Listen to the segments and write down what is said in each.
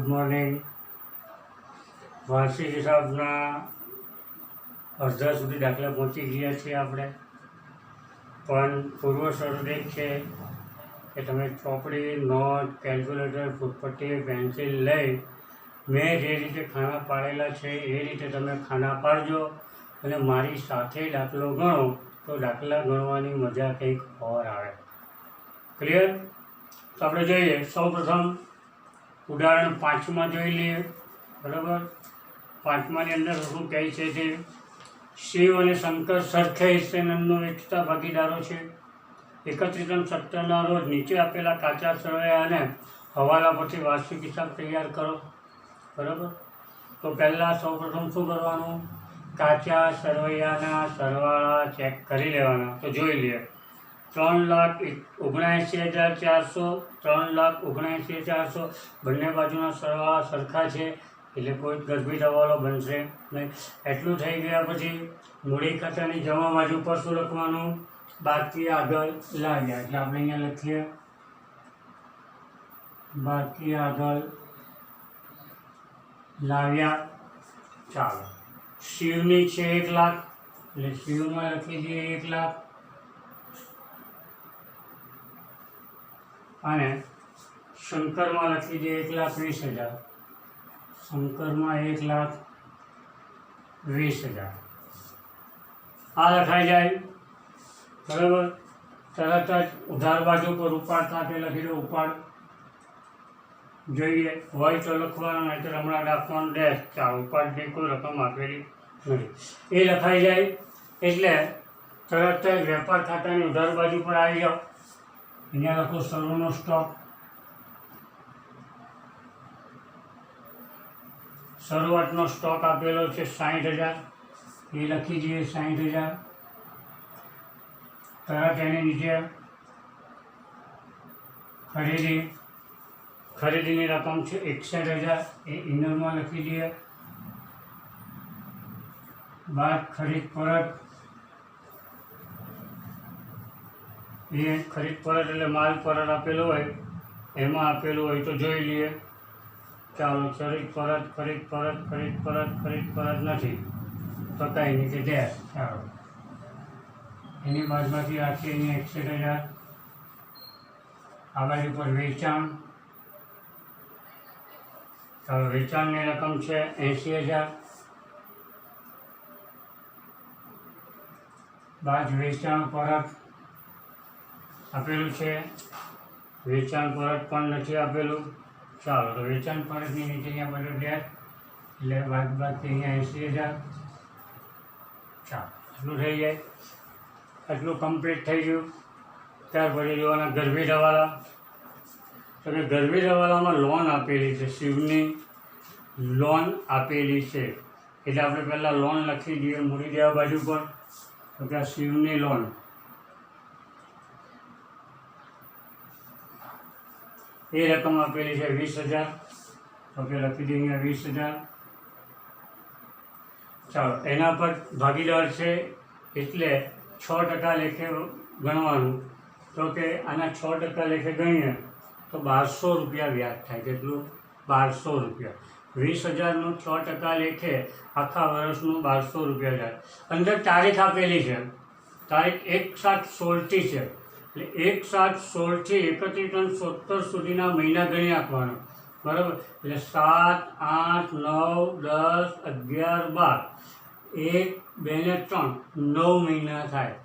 Good morning. વાર્ષિક હિસાબના અડધા સુધી દાખલા પહોંચી ગયા છીએ આપણે, પણ પૂર્વ શરૂદેખ છે કે તમે ચોપડી, નોટ, કેલ્ક્યુલેટર, ફૂટપટ્ટી, પેન્સિલ લઈ મેં જે રીતે ખાના પાડેલા છે એ રીતે તમે ખાના પાડજો અને મારી સાથે દાખલો ગણો તો દાખલા ગણવાની મજા કંઈક ઓર આવે. ક્લિયર? તો આપણે જોઈએ. સૌપ્રથમ ઉદાહરણ 5માં જોઈ લઈએ. બરાબર? 5માની અંદર શું કહે છે તે શિવ અને શંકર સરખે હિસ્સે નંદનો વેચતા ભાગીદારો છે. 31/17ના રોજ નીચે આપેલા કાચા સરવૈયા અને હવાલા પરથી વાર્ષિક હિસાબ તૈયાર કરો. બરાબર? તો પહેલાં સૌપ્રથમ શું કરવાનું? કાચા સરવૈયાના સરવાળા ચેક કરી લેવાના. તો જોઈ લઈએ. 3,79,400, 3,79,400 બંને બાજુના સરવાળા સરખા છે એટલે કોઈ ગર્ભિત હવાલો બનશે નહીં. એટલું થઈ ગયા પછી મૂડી ખાતાની જમા બાજુ પર શું લખવાનું? બાકી આગળ લાવ્યા. એટલે આપણે અહીંયા લખીએ બાકી આગળ લાવ્યા. ચાલો. શિવની છે 1 લાખ એટલે શિવમાં લખી દઈએ 1 લાખ અને શંકરમાં લખી દઈએ 1,20,000. શંકરમાં 1,20,000 આ લખાઈ જાય. બરાબર? તરત જ ઉધાર બાજુ પર ઉપાડ સાથે લખી દો. ઉપાડ જોઈએ હોય તો લખવાનું, નહીં તો હમણાં રાખવાનું ડેશ. ચાલો. ઉપાડની કોઈ રકમ આપેલી નથી એ લખાઈ જાય એટલે તરત જ વેપાર ખાતાની ઉધાર બાજુ પર આવી જાઓ. અહીંયા લખો સર્વનો સ્ટોક. શરૂઆતનો સ્ટોક આપેલો છે 60,000 એ લખી દઈએ 60,000. તરત એની નીચે ખરીદીની રકમ છે 61,000 એ ઇનરમાં લખી દઈએ. બાદ ખરીદ પરત, એ ખરીદ પરત એટલે માલ પરત આપેલો હોય એમાં આપેલું હોય તો જોઈ લઈએ. ચાલો. ખરીદ પરત નથી તો કંઈ નહીં કે ડેશ. ચાલો. એની બાદમાંથી રાખીએ અહીંયા 61,000. આ બાજુ પર વેચાણ. ચાલો. વેચાણની રકમ છે 80,000. બાદ વેચાણ પરત આપેલું છે. વેચાણ પરત પણ નથી આપેલું. ચાલો. તો વેચાણ પરતની નીચે અહીંયા બધું ડેશ એટલે બાદબાકી અહીંયા 80,000. ચાલો. આટલું થઈ જાય. આટલું કમ્પ્લીટ થઈ ગયું. ત્યાર પછી જોવાના ગર્ભિત હવાલા. તો કે ગર્ભિત હવાલામાં લોન આપેલી છે. શિવની લોન આપેલી છે એટલે આપણે પહેલાં લોન લખી દઈએ મૂડી દેવા બાજુ પર. તો કે શિવની લોન એ રકમ આપેલી છે 20,000. તો કે લખી દઈએ અહીંયા 20,000. ચાલો. એના પર ભાગીદાર છે એટલે 6% લેખે ગણવાનું. તો કે આના 6% લેખે ગણીએ તો 1,200 રૂપિયા વ્યાજ થાય. કેટલું? 1,200 રૂપિયા. 20,000નું 6% લેખે આખા વર્ષનું 1,200 રૂપિયા જાય. અંદર તારીખ આપેલી છે. તારીખ 1/7/16 છે એટલે 1/7/16 થી 31/17 સુધીના મહિના ગણી નાખવાનો. બરાબર? એટલે 7, 8, 9, 10, 11, 12 1, 2 ને 3 9 મહિના થાય.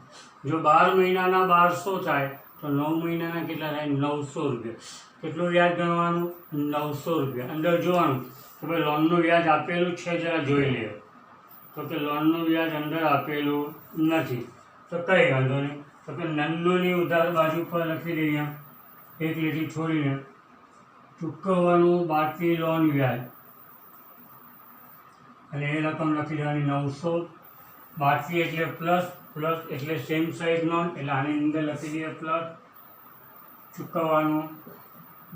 જો 12 મહિનાના 1,200 થાય તો 9 મહિનાના કેટલા થાય? 900 રૂપિયા. કેટલું વ્યાજ ગણવાનું? 900 રૂપિયા. અંદર જોવાનું કે ભાઈ લોનનું વ્યાજ આપેલું છે, જરા જોઈ લે. તો કે લોનનું વ્યાજ અંદર આપેલું નથી તો કંઈ વાંધો નહીં. તો કે નંદોની ઉધાર બાજુ પર લખી દઈએ એક લીટી છોડીને ચૂકવવાનું બાકી લોન વ્યાજ અને એ રકમ લખી દેવાની 900. બાકી એટલે પ્લસ એટલે સેમ સાઇઝ નોન એટલે આની અંદર લખી દઈએ પ્લસ. ચૂકવવાનું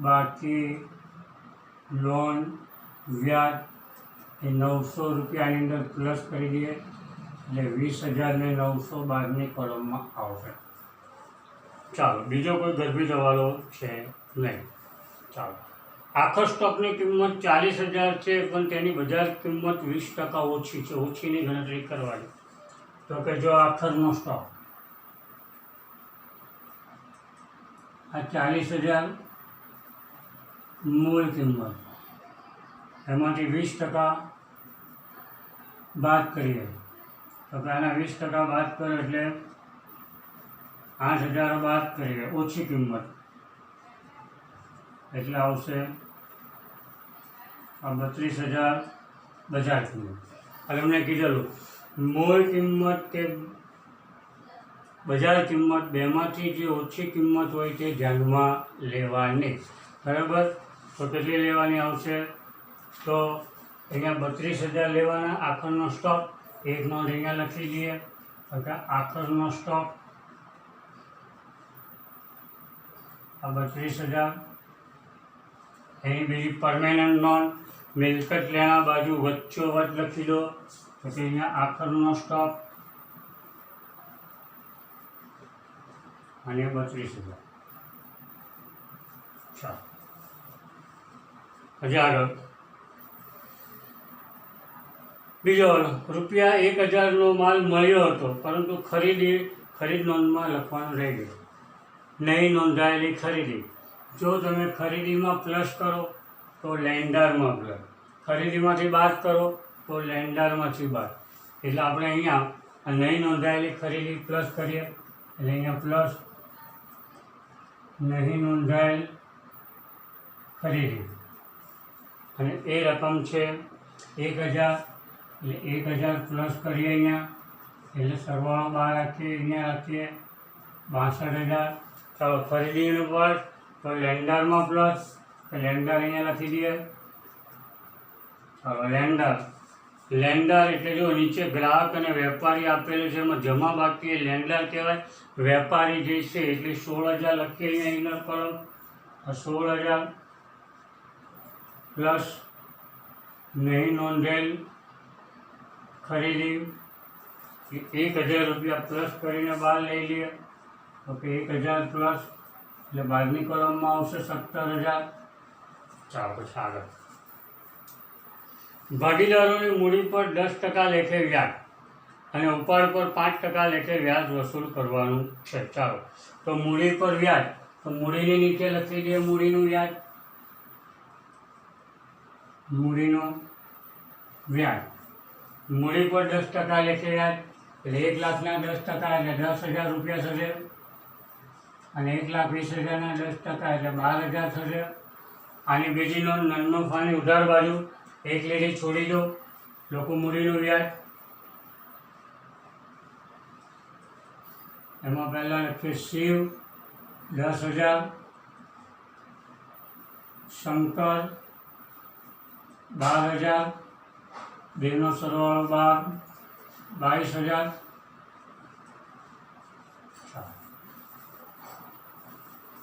બાકી લોન વ્યાજ એ 900 રૂપિયાની અંદર પ્લસ કરી દઈએ એટલે 20,000 ને 900 બાદની કોલમમાં આવશે. ચાલો. બીજો કોઈ ગર્ભિત હવાલો છે નહીં. ચાલો. આખો સ્ટોકની કિંમત 40,000 છે, પણ તેની બજાર કિંમત 20% ઓછી છે. ઓછીની ગણતરી કરવાની. તો કે જો આખરનો સ્ટોક આ 40,000 મૂળ કિંમત, એમાંથી 20% બાદ કરીએ તો કે આના 20% બાદ કરો એટલે 8,000 બાદ કરીએ ઓછી કિંમત એટલે આવશે આ 32,000 બજાર કિંમત. હવે એમને કીધેલું મૂળ કિંમત કે બજાર કિંમત બેમાંથી જે ઓછી કિંમત હોય તે ધ્યાનમાં લેવાની. બરાબર? તો કેટલી લેવાની આવશે? તો અહીંયા 32,000 લેવાના. આખરનો સ્ટોક એક નોંધ અહીંયા લખી દઈએ. આખરનો સ્ટોક આ 32,000. એની બીજી પરમેનન્ટ નોંધ મિલકત લેણા બાજુ વચ્ચોવચ લખી દો. તો કે અહીંયા આખરનો સ્ટોક અને 32,000. ચાલો હજી આગળ બીજો ₹1,000નો માલ મળ્યો હતો, પરંતુ ખરીદ નોંધમાં લખવાનું રહી ગયું. નહીં નોંધાયેલી ખરીદી. જો તમે ખરીદીમાં પ્લસ કરો તો લેન્ડરમાં પ્લસ, ખરીદીમાંથી બાદ કરો તો લેન્ડરમાંથી બાદ. એટલે આપણે અહીંયા નહીં નોંધાયેલી ખરીદી પ્લસ કરીએ એટલે અહીંયા પ્લસ નહીં નોંધાયેલ ખરીદી અને એ રકમ છે 1,000. એટલે 1,000 પ્લસ કરીએ અહીંયા એટલે સરવાળો બહાર રાખીએ, અહીંયા રાખીએ 62,000. ચાલો ખરીદીનું પ્લસ તો લેન્ડરમાં પ્લસ, તો લેન્ડર અહીંયા લખી દઈએ. ચાલો લેન્ડર એટલે જો નીચે ગ્રાહક અને વેપારી આપેલું છે, એમાં જમા બાકી એ લેન્ડર કહેવાય. વેપારી જે છે એટલે 16,000 લખીએ અહીંયા ઇનર કોલમ. 16,000 પ્લસ નહીં નોંધેલ ખરીદી ₹1,000 પ્લસ કરીને બહાર લઈ લઈએ. ઓકે 1,000 પ્લસ એટલે બહારની કોલમમાં આવશે 17,000. ચાલો પછી આગળ ભાગીદારોની મૂડી પર 10% લેખે વ્યાજ અને ઉપાડ પર 5% લેખે વ્યાજ વસૂલ કરવાનું છે. ચાલો તો મૂડી પર વ્યાજ, તો મૂડીની નીચે લખી દઈએ મૂડીનું વ્યાજ. મૂડીનું વ્યાજ મૂડી પર 10% લેખે વ્યાજ એટલે 1,00,000ના 10% એટલે ₹10,000 થશે અને 1,20,000ના 10% એટલે 12,000 થશે. આની બીજી નોંધ નન્નો ફાની ઉધાર બાજુ એક લીટી છોડી દો. લોકો મૂડીનું વ્યાજ એમાં પહેલાં લખીએ શિવ 10,000, શંકર 12,000, બેનો સરવાળો 22,000.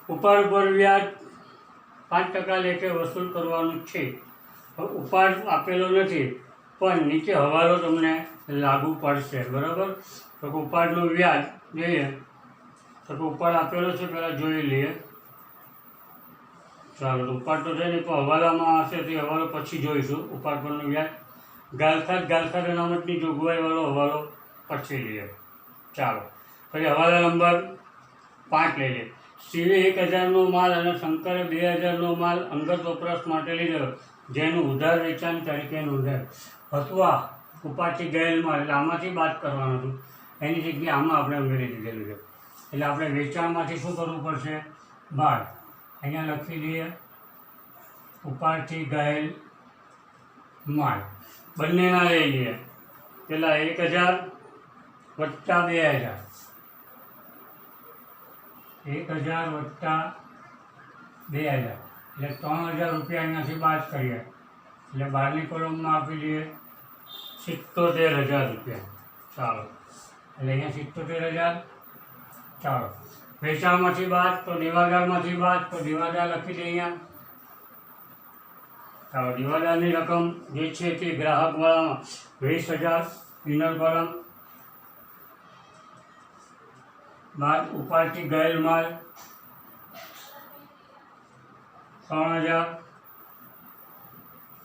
ઉપાડ પર વ્યાજ 5% લેખે વસૂલ કરવાનું છે. ઉપાડ આપેલો નથી પણ નીચે હવાલો તમને લાગુ પડશે. બરાબર? તો ઉપાડનું વ્યાજ જોઈએ તો ઉપાડ આપેલો છે, પહેલાં જોઈ લઈએ. ચાલો ઉપાડ તો છે ને પણ હવાલામાં હશે તો હવાલો પછી જોઈશું. ઉપાડ પરનું વ્યાજ ગાલખાત અનામતની જોગવાઈવાળો હવાલો પછી લઈએ. ચાલો પછી હવાલા નંબર 5 લઈ લઈએ. શિવે 1,000નો માલ અને શંકરે 2,000નો માલ અંગત વપરાશ માટે લીધેલો, જેનું ઉધાર વેચાણ તરીકે નોંધાય. અથવા ઉપાડથી ગયેલ માલ એટલે આમાંથી બાદ કરવાનું હતું, એની જગ્યાએ આમાં આપણે ઉમેરી દીધેલું છે. એટલે આપણે વેચાણમાંથી શું કરવું પડશે? બાદ. અહીંયા લખી દઈએ ઉપાડથી ગયેલ માલ. બંનેના લઈ લઈએ. પેલા 1,000 વત્તા 2,000, 1,000 વત્તા 2,000 એટલે ₹3,000 અહીંયાથી બાદ કરીએ એટલે બહારની કોલમમાં આપી દઈએ ₹77,000. ચાલો એટલે અહીંયા 77,000. ચાલો વેચાણમાંથી બાદ તો દેવાદારમાંથી બાદ તો દેવાદાર લખી દઈએ અહીંયા. ચાલો દેવાદારની રકમ જે છે તે ગ્રાહકવાળામાં 20,000 ઇનર કોલમ બાદ ઉપાડથી ગયેલ માલ 3,000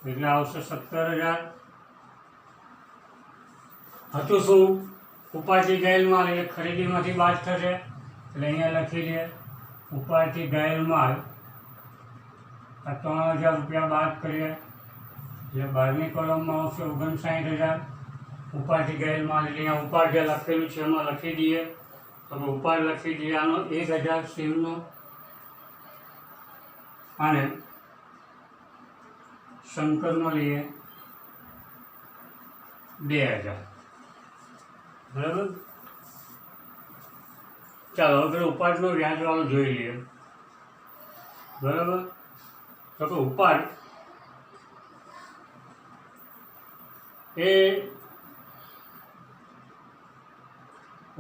એટલે આવશે 17,000. હતું શું? ઉપાડથી ગયેલ માલ એટલે ખરીદીમાંથી બાદ થશે, એટલે અહીંયા લખી દઈએ ઉપાડથી ગયેલ માલ આ 3,000 રૂપિયા બાદ કરીએ એટલે 12મી કોલમમાં આવશે 59,000. ઉપાડથી ગયેલ માલ એટલે અહીંયા ઉપાડ જે લખેલું છે એમાં લખી દઈએ. તો ઉપાડ લખી દઈએ આનો 1,000 સીમનો અને શંકરનો લઈએ 2,000. બરાબર. ચાલો હવે પેલો ઉપાડનો વ્યાજવાળો જોઈ લઈએ. બરાબર. તો કે ઉપાડ એ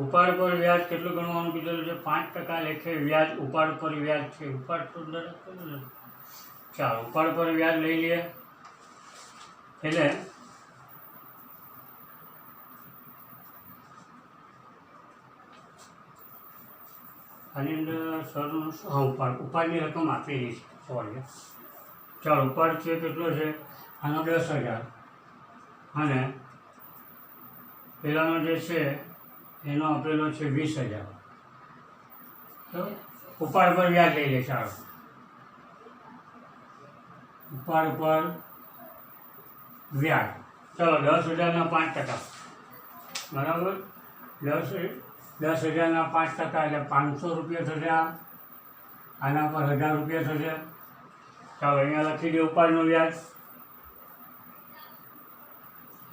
ઉપાડ પર વ્યાજ કેટલું ગણવાનું કીધેલું છે? 5% લેખે વ્યાજ ઉપાડ પર વ્યાજ છે. ઉપાડ તો ચાલો ઉપાડ પર વ્યાજ લઈ લઈએ. એટલે આની અંદર સરનું ઉપાડની રકમ આપેલી છે. સોરી, ચાલો ઉપાડ છે કેટલો છે? આનો 10,000 અને પેલાનો જે છે એનો આપેલો છે 20,000. તો ઉપાડ પર વ્યાજ લઈ લે. ચાલો ઉપાડ પર વ્યાજ ચાલો 10,000ના 5%. બરાબર. 10,000ના 5% એટલે 500 રૂપિયા થશે. આના પર 1,000 રૂપિયા થશે. ચાલો અહીંયા લખી દે ઉપાડનું વ્યાજ.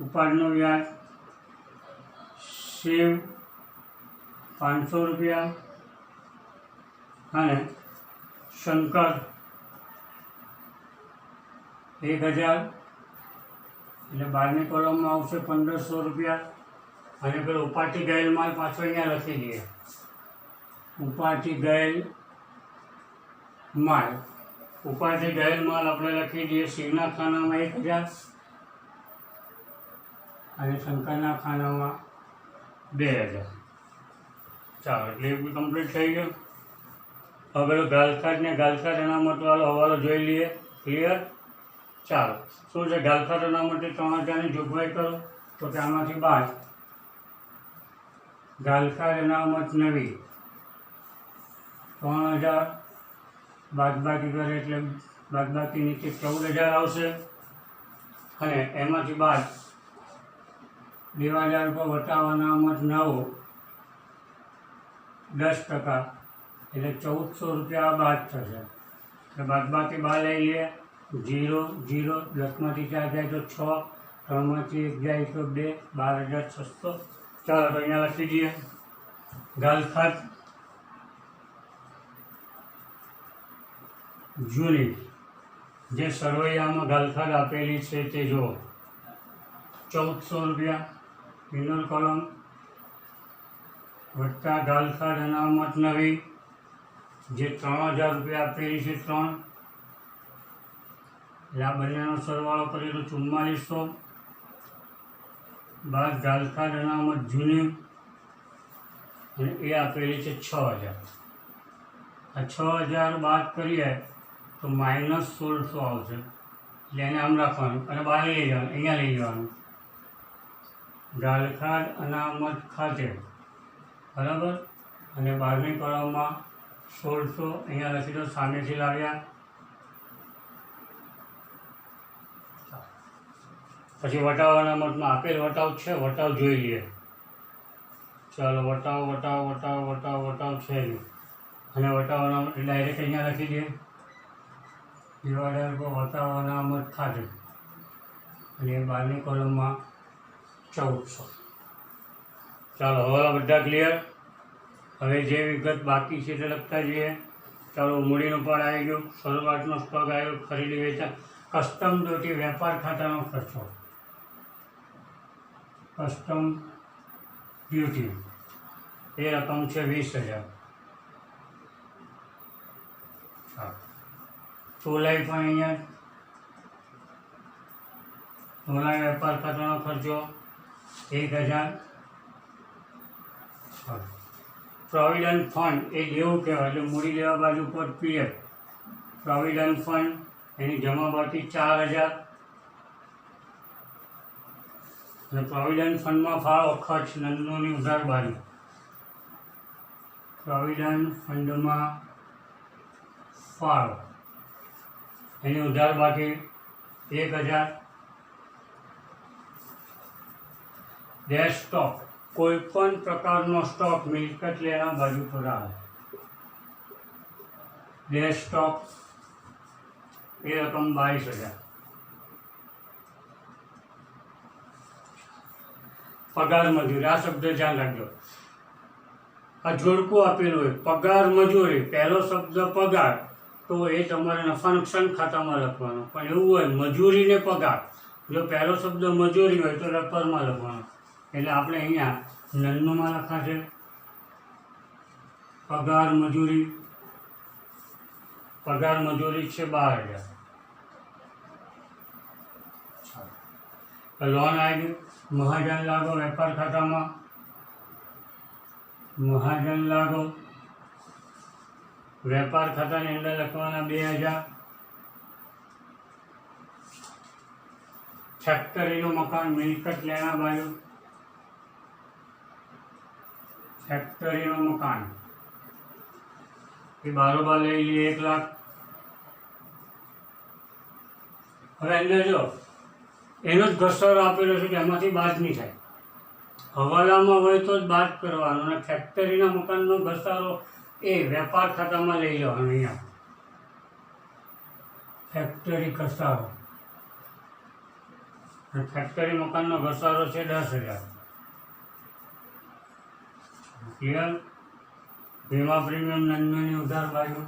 ઉપાડનું વ્યાજ શિવ 500 રૂપિયા અને શંકર 1,000 એટલે 12મી કોલમમાં આવશે 1,500 રૂપિયા. અને પેલો ઉપાડથી ગયેલ માલ પાછો અહીંયા લખી દઈએ. ઉપાડથી ગયેલ માલ આપણે લખી દઈએ. શિવના ખાનામાં 1,000 અને શંકરના ખાનામાં 2,000. ચાલો એટલે એ કમ્પ્લીટ થઈ ગયું. હવે પેલો ગાલખાટ અનામતવાળો હવાલો જોઈ લઈએ. ક્લિયર. ચાલો શું છે? ગાલખાટ અનામતની 3,000ની જોગવાઈ કરો તો કે આમાંથી બાદ ગાલખાટ અનામત નવી 3,000 બાદબાકી કરે એટલે બાદબાકી નીચે 14,000 આવશે. અને એમાંથી બાદ દેવાદાર પર વટાવ અનામત નવો 10% એટલે 1,400 રૂપિયા બાદ થશે. એટલે બાદબાકી 2 લઈ લઈએ. 0 0 10માંથી 4 જાય તો 6, 3માંથી 1 જાય તો 2, 12,600. ચાલો તો અહીંયા લખી દઈએ ગાલખાટ જૂની જે સરવૈયામાં ગાલખાટ આપેલી છે તે જુઓ. 1,400 રૂપિયા પિનલ કોલમ વત્તા ગાલખાટ અનામત નવી જે 3,000 રૂપિયા આપેલી છે 3. એટલે આ બંનેનો સરવાળો કરીએ તો 4400 બાદ ગાલખાટ અનામત જૂની અને એ આપેલી છે 6,000. આ 6,000 બાદ કરીએ તો -1,600 આવશે. એટલે એને આમ રાખવાનું અને બહાર લઈ જવાનું. અહીંયા લઈ જવાનું ગાલખાટ અનામત ખાતે. બરાબર. અને 12મી કોલમમાં 1,600 અહીંયા લખી દો. સામેથી લાવ્યા. પછી વટાવ અનામતમાં આપેલ વટાવ છે. વટાવ જોઈ લઈએ. ચાલો વટાવ છે નહીં. અને વટાવ અનામત ડાયરેક્ટ અહીંયા લખી દઈએ. દેવાદાર પર વટાવ અનામત ખાતે અને 12મી કોલમમાં 1,400. ચાલો હવે બધા ક્લિયર. હવે જે વિગત બાકી છે તે લખતા જઈએ. ચાલો મૂડીનું પણ આવી ગયું. શરૂઆતનો સ્ટોક આવ્યો. ખરીદી વેચાણ કસ્ટમ ડ્યુટી વેપાર ખાતાનો ખર્ચો. કસ્ટમ ડ્યુટી એ રકમ છે 20,000. તોલાઈ પણ અહીંયા તોલાઈ વેપાર ખાતાનો ખર્ચો 1,000. પ્રોવિડન્ટ ફંડ એ દેવું કહેવાય. એટલે મૂડી લેવા બાજુ પર પીએફ પ્રોવિડન્ટ ફંડ એની જમાબાકી 4,000 અને પ્રોવિડન્ટ ફંડમાં ફાળો ખર્ચ નંદનોની ઉધાર બાજુ. પ્રોવિડન્ટ ફંડમાં ફાળો એની ઉધાર બાકી 1000. સ્ટોક કોઈ પણ પ્રકારનો સ્ટોક મિલકત લેવા બાજુ પર આવે. સ્ટોક એ રકમ 22000. પગાર મજૂરી, આ શબ્દ ધ્યાન રાખજો. આ જોડકું આપેલું હોય પગાર મજૂરી, પહેલો શબ્દ પગાર તો એ તમારે નફા નુકસાન ખાતામાં લખવાનો, પણ એવું હોય મજૂરી ને પગાર, જો પહેલો શબ્દ મજૂરી હોય તો રકમમાં લખવાનો. એટલે આપણે અહીંયા નન્નુમાં લખાશે પગાર મજૂરી. પગાર મજૂરી છે 12000. લોન આવી મહાજન લાગો વેપાર ખાતામાં. મહાજન લાગો વેપાર ખાતાની અંદર લખવાના 2000. ફેક્ટરીનું મકાન મિલકત લેણા બાજુ. ફેક્ટરીનું મકાન એ બારોબાર લઈ લઈએ 1 લાખ. હવે અંદર જો એનો જ ઘસારો આપેલો છે કે એમાંથી બાદ નહીં થાય. હવાલામાં હોય તો જ બાદ કરવાનો, અને ફેક્ટરીના મકાનનો ઘસારો એ વેપાર ખાતામાં લઈ લેવાનો. અહીંયા ફેક્ટરી ઘસારો, ફેક્ટરી મકાનનો ઘસારો છે 10000. ક્લિયર? વીમા પ્રીમિયમ નંદનની ઉધાર બાજુ.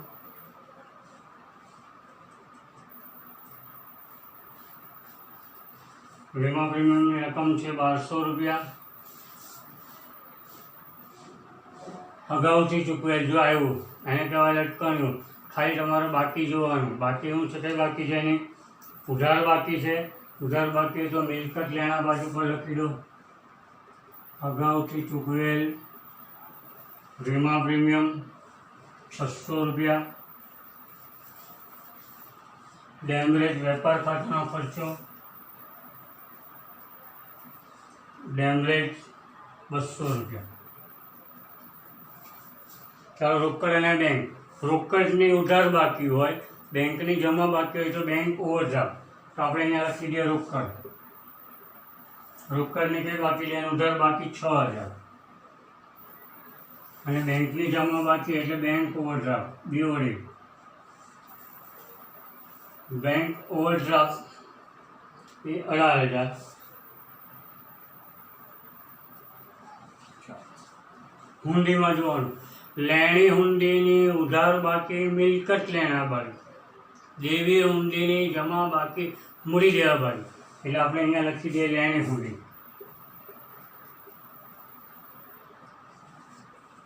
વીમા પ્રીમિયમની રકમ છે 1200 રૂપિયા. અગાઉથી ચૂકવેલ જો આવ્યું એને કહેવાય લટકણ્યું. ખાલી તમારે બાકી જોવાનું. બાકી શું છે? કંઈ બાકી છે નહીં, ઉધાર બાકી છે. ઉધાર બાકી તો મિલકત લેણા બાજુ પર લખી દો. અગાઉથી ચૂકવેલ વીમા પ્રીમિયમ 600 રૂપિયા. ડેમરેજ વેપાર ખાતાનો ખર્ચો, ડેમરેજ 200 રૂપિયા. ચાલો રોકડ અને બેંક. રોકડની ઉધાર બાકી હોય, બેંકની જમા બાકી હોય તો બેંક ઓવરડ્રાફ્ટ, તો આપણે અહીંયા લખી દઈએ રોકડ. રોકડની કંઈ બાકી છે? ઉધાર બાકી 6000. અને બેંકની જમા બાકી એટલે bank overdraft BOD. Bank overdraft એ 18000. હુંડીમાં જોવાનું લેણી હુંડીની ઉધાર બાકી મિલકત લેણા બાજુ. દેવી હુંડીની જમા બાકી મૂડી દેવા બાજુ. એટલે આપણે અહીંયા લખી દઈએ લેણી હુંડી.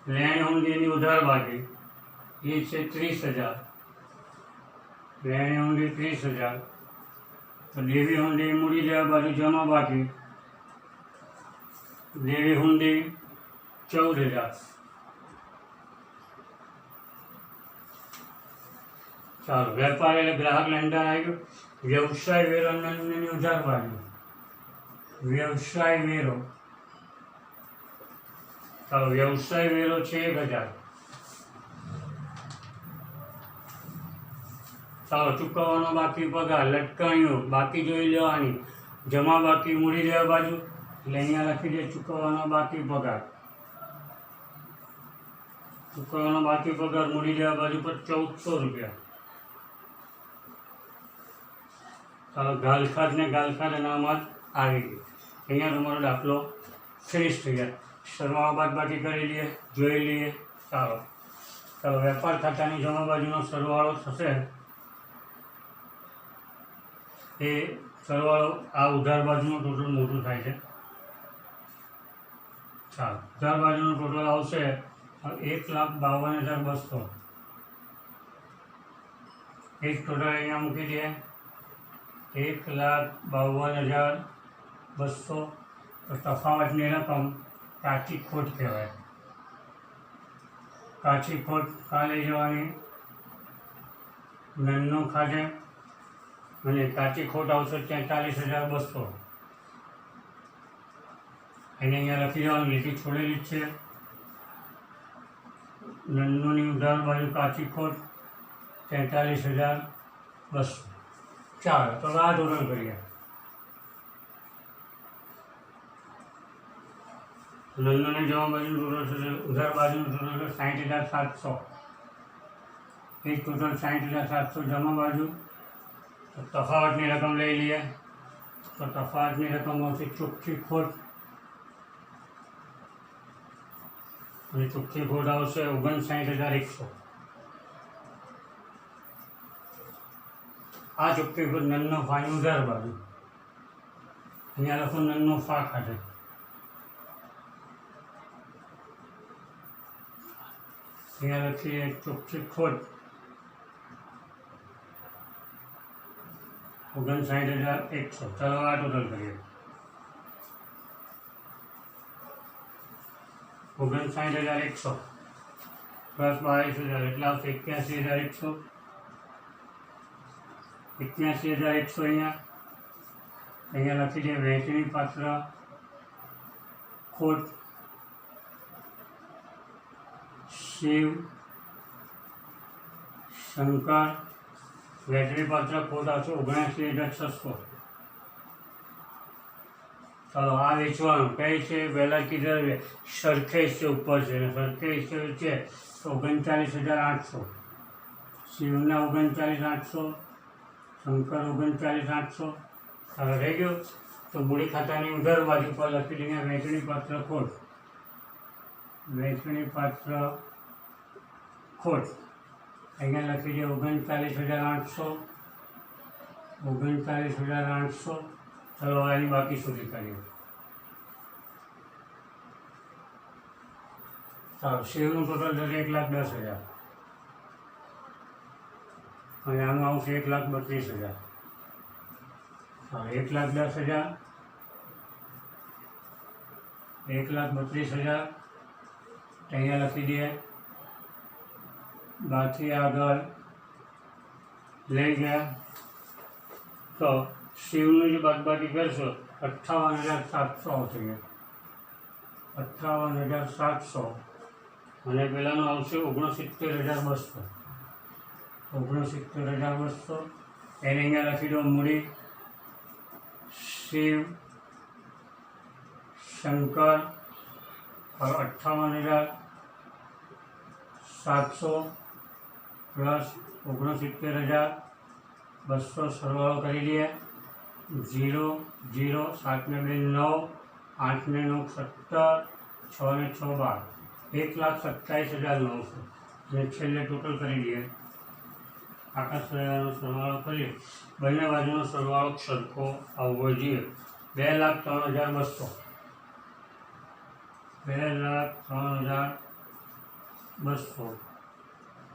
લેણી હુંડીની ઉધાર બાકી એ છે 30000. લેણી હુંડી 30000. તો દેવી હુંડી મૂડી દેવા બાજુ જમા બાકી. દેવી હુંડી 14000. ચાલો વેપાર એટલે ગ્રાહક લેણદાર આવી ગયો. વ્યવસાય વેરો નંદનની ઉધાર બાજુ. વ્યવસાય વેરો. ચાલો વ્યવસાય વેરો છે 1000. ચાલો ચૂકવવાનો બાકી પગાર, લટકણીઓ બાકી જોઈ લેવાની, જમા બાકી મૂડી દેવા બાજુ. એટલે અહીંયા લખી દે ચૂકવવાનો બાકી પગાર. ચૂકવવાનો બાકી પગાર મૂડી દેવા બાજુ પર 1400 રૂપિયા. ચાલો ગાલખાદ ને ગાલખાદ અનામત આવી ગઈ. અહીંયા તમારો દાખલો ફિનિશ થઈ ગયા. સરવાળો બાદબાકી કરી લઈએ, જોઈ લઈએ. ચાલો વેપાર ખાતાની જમા બાજુનો સરવાળો થશે. એ સરવાળો આ ઉધાર બાજુનું ટોટલ મોટું થાય છે. ચાલો ઉધાર બાજુનું ટોટલ આવશે 1,52,200. એક ટોટલ અહીંયા મૂકી દઈએ 1,52,200. તો તફાવતની રકમ કાચી ખોટ કહેવાય. કાચી ખોટ કાં લઈ જવાની? નન્નું ખાતે. અને કાચી ખોટ આવશે 43,200. એને અહીંયા લખી દેવાનું, લીટી છોડેલી જ છે. નન્નુની ઉધાર બાજુ કાચી ખોટ 43,200. ચાલો તો આ ટોટલ કરીએ. નન્નુની જમા બાજુ ટોટલ થશે, ઉધાર બાજુનું ટોટલ છે 60,700. એક ટોટલ 60,700 જમા બાજુ. તો તફાવતની રકમ લઈ લઈએ. તો તફાવતની રકમ આવશે ચોખ્ખી ખોટ, અને ચોખ્ખી ખોટ આવશે 59,100. આ ચોખ્ખી ખોટ નનનો ફાની ઉધાર બાજુ. અહીંયા લખો નનનો ફા ખાતે. અહીંયા લખીએ ચોખ્ખી ખોટ 59,100. ચાલો આ ટોટલ કરીએ. 59,100 પ્લસ 22,000 એટલે આવશે 81,100. 81,100 અહીંયા લખી દે વહેંચણી પાત્ર ખોટ શિવ શંકર. વહેંચણી પાત્ર ખોટ આવશે 79,600. ચાલો આ વેચવાનું કઈ છે, પહેલાં કીધું સરખેજ છે ઉપર છે, અને સરખેજ છે તો 39,800. શિવના 39,800, શંકર 39,800. ચાલો રહી ગયો. તો મૂડી ખાતાની ઉધાર બાજુ પર લખી દઈએ વહેંચણી પાત્ર ખોટ. વહેંચણી પાત્ર ખોટ અહીંયા લખી દઈએ 39,800. 39,800. ચાલો એની બાકી સુધી કરીએ. ચાલો શિવનું ટોટલ થશે 1,10,000, અને આનું આવશે 1,32,000. ચાલો 1,10,000, 1,32,000 અહીંયા લખી દઈએ. બાકી આગળ લઈ ગયા તો શિવનું જે બાદબાકી કરશો 58,700 આવશે. 58,700 અને પેલાનું આવશે 69,200. 69,200 એને અહીંયા લખી દો મૂડી શિવ શંકર 58,700 પ્લસ 69,200 સરવાળો કરી લઈએ. 0 0 7 ને 2 9, 8 ને 9 17, 6 ને 6 12, 1,27,900. અને છેલ્લે ટોટલ કરી લઈએ. આખા સરવાળાનો સરવાળો કરીએ. બંને બાજુનો સરવાળો સરખો આવવો જોઈએ. 2,03,200. 2,03,200.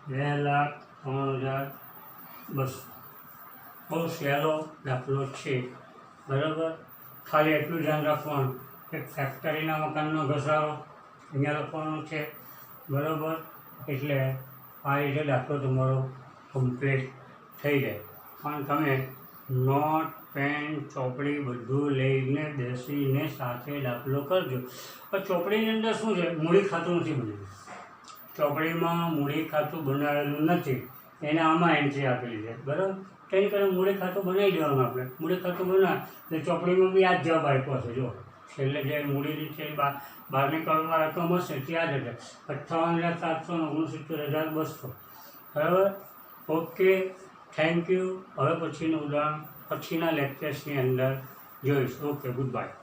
2,03,200. બહુ સહેલો દાખલો છે, બરાબર. ખાલી એટલું ધ્યાન રાખવાનું કે ફેક્ટરીના મકાનનો ઘસારો અહીંયા લખવાનો છે, બરાબર. એટલે આ રીતે દાખલો તમારો કમ્પ્લીટ થઈ જાય. પણ તમે નોટ પેન ચોપડી બધું લઈને બેસીને સાથે દાખલો કરજો. પણ ચોપડીની અંદર શું છે, મૂડી ખાતું નથી બન્યું. ચોપડીમાં મૂડી ખાતું બનાવેલું નથી, એને આમાં એન્ટ્રી આપેલી છે, બરાબર. તેની કરીને મૂડી ખાતું બનાવી દેવાનું. આપણે મૂડી ખાતું બનાવે એટલે ચોપડીમાં બી આ જ જવાબ આપ્યો હશે. જો છેલ્લે જે મૂડીની છે બહારની કરોડમાં રકમ હશે ત્યાં જ હશે 58,700 ને 69,200. બરાબર. Okay, thank you. હવે પછીનું ઉદાહરણ પછીના લેક્ચર્સની અંદર જોઈશું. Okay, good bye.